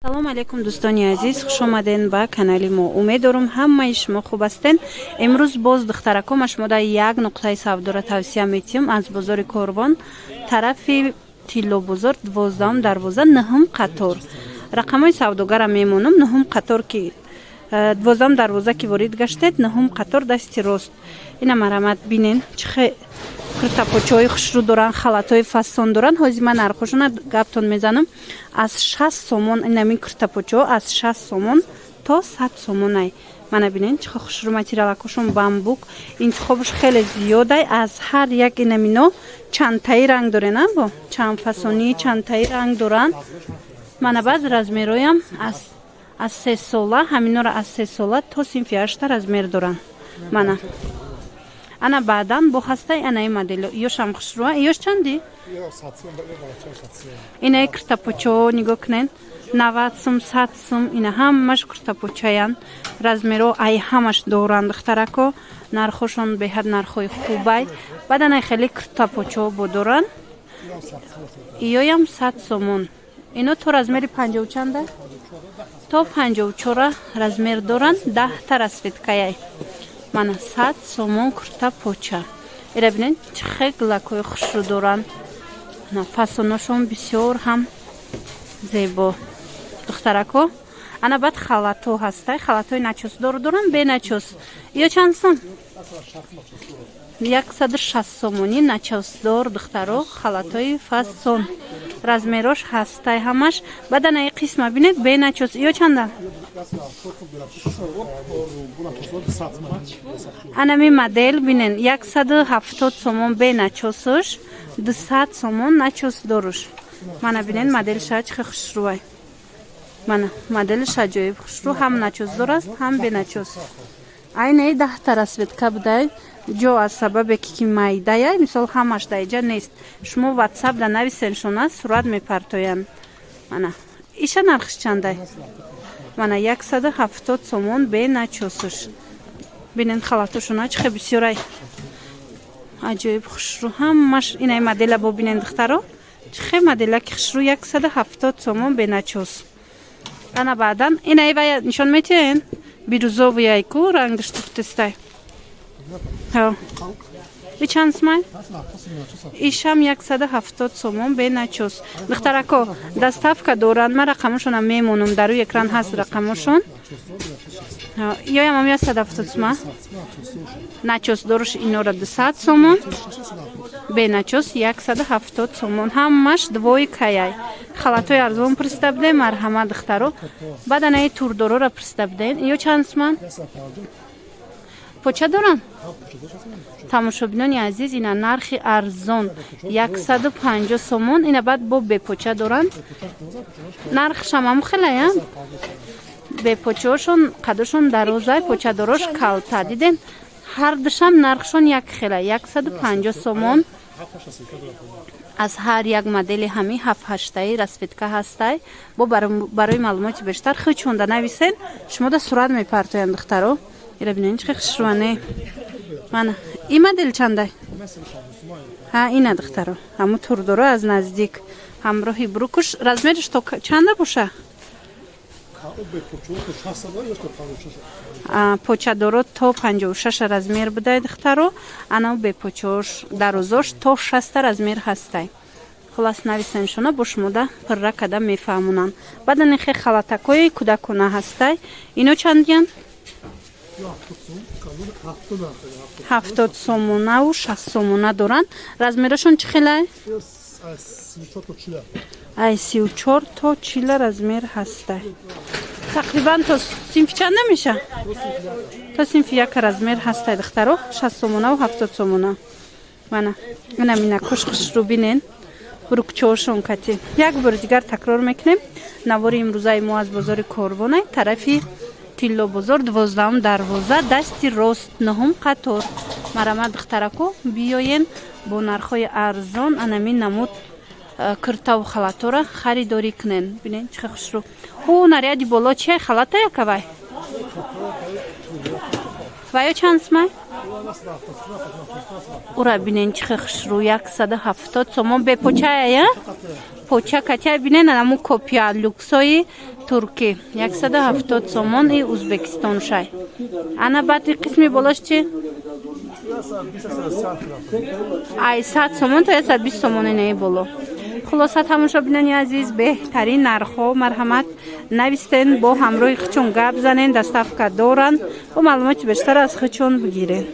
салом алейкум дӯстони азиз, хуш омаден ба канали мо. Умеддорам ҳамаи шумо хуб ҳастен. Имрӯз боз духтаракома шумода як нуқтаи савдоро тавсия метиҳам аз бозори Корвон, тарафи Тиллобозор, 12 дарвоза, 9 қатор. Рақамҳои савдогара мемонам. 9 қатор ки 12 дарвоза ки ворид гаштед, 9 қатор дасти рост. Ина марамат бинен чихе куртапочаҳои хушрӯ доранд, халатҳои фасон доранд. Ҳозир ман нархошона гаптон мезанам. Аз 60 сомон инамин куртапочаҳо аз 60 сомон то 100 сомонай. Мана бинен чихе хушрӯ материалакошон бамбук. Интихобш хеле зиёдай. Аз ҳар як инамино чандтаи ранг дорена, бо чанд фасони чандтаи ранг доранд. Мана баъз размероям аз 3 сола, ҳаминора аз 3 сола то синфи 8 размер доранд. Мана ана баъдан бо ҳастай анаи модело ёшам хушрӯа. Ёш чанди? Инаи куртапочаҳо нигоҳ кунен. 90 сум, 100 сум, ина ҳамаш куртапочаян. Размеро ай ҳамаш доранд духтарако. Нархошон беҳад нархҳои хубай. Баъд анай хеле куртапочаҳо бо доранд. Иёям 100 сомон. Ино то размери 50 чанда? То 54 размер доранд. 10 та расветкаяй. Мана 100 сомон куртапоча. Ира бинен чихе гулакҳои хушрӯ доранд. Фасоношон бисёр ҳам зебо духтарако. Ана баъд халатҳо ҳастай. Халатҳои начосдор доранд, беначос. Ё чанд сум? 160 сомони начосдор духтаро, халатҳои фасон. Размерош ҳастай ҳамаш. Баъд анаи қисма бинед беначос. Ё чанда? Анами модел бинен 170 сомон беначосуш, 200 сомон начосдоруш. Мана бинен моделша чихе хушрӯай. Мана моделш аҷоиб хушрӯ, ҳам начосдор аст, ҳам беначос. Айнаи 10 та расветка будай. Ҷо аз сабабе ки майдая, мисол ҳамаш даиҷа нест. Шумо WhatsApp да нависен шуна, сурат мепартоянд. Мана иша нархш чандай? Мана 170 сомон беначосуш. Бинен халатошуна чихе бисёрай аҷоиб хушрӯ. Ҳамаш инаи модела бо бинен духтаро. Чихе модела ки хушрӯ 170 сомон беначос. Ана баъдан инаи вая нишон метиҳен? Бирӯзовияй ку рангш туфтестай. ҳо. И чанд смай? Ишам 170 сомон беначос. Духтарако доставка доранд. Ман рақамошонам мемонам. Дар рӯи экран ҳаст рақамошон. Ёям ам 170 сума. Начос дорш инора 200 сомон. Беначос 170 сомон. Ҳамаш двойкаяй. Халатҳои арзон пристабде, марҳамат духтаро. Баъд анаи турдорора пристабден. Ё чанд суман? Поча доранд? Тамошобинони азиз, ина нархи арзон 150 сомон. Ина баъд бо бепоча доранд. Нархшам ҳам хелаян. Бепочаошон қадошон дарозай, почадорош калта. Диден? Ҳар душам нархшон як хела 150 сомон. Аз ҳар як модели ҳами 7-8 расветка ҳастай. Бо барои маълумоти бештар хичонда нависен, шумо да сурат мепартоянд духтаро. Ира бинен чихе хушрӯане. Мана и модел чандай? Ҳа ина духтаро. Ҳаму турдоро аз наздик ҳамроҳи бурукуш. Размериш то чанда боша? Почадоро то 56 размер будай духтаро. Ана бепочаош дарозош то 60 размер ҳастай. Хулас нависен шуна бо шумода пирра када мефаҳмонанд. Баъд ани хе халатакои кӯдакона ҳастай. Ино чандиян? 70 сомонаву 60 сомона доранд. Размерашон чӣ хелай? Ай 34 то 40 размер ҳастай. Тақрибан то синфи чанда меша? То синфи як размер ҳастай духтаро. 60 сомонаву 70 сомона. Мана ина минакош хушрӯ бинен. Бурукчаошон кати. Як бор дигар такрор мекунем. Навори имрӯзаи мо аз бозори Корвонай, тарафи Тиллобозор, 12 дарвоза, дасти рост, 9 қатор. Марамат духтарако биёен бо нархҳои арзон анамин намуд куртаву халатора харидорӣ кунен. Бинен чихе хушрӯ. Ҳу наряди боло чия халата якавай? Ваё чанд смай? Ура бинен чихе хушрӯ 170 сомон бепочая я? Поча катя бинен аму копия люксои турки 170 сомон и Узбекистон шай. Ана баъди қисми болош чи? Ай 100 сомон то 120 сомон не боло. خلاصه тамошобинони азиз, беҳтарин нархҳо марҳамат навистен, бо ҳамроҳи хичон гап занен, доставка доранд, бо маълумоти бештар аз хичон бигирен.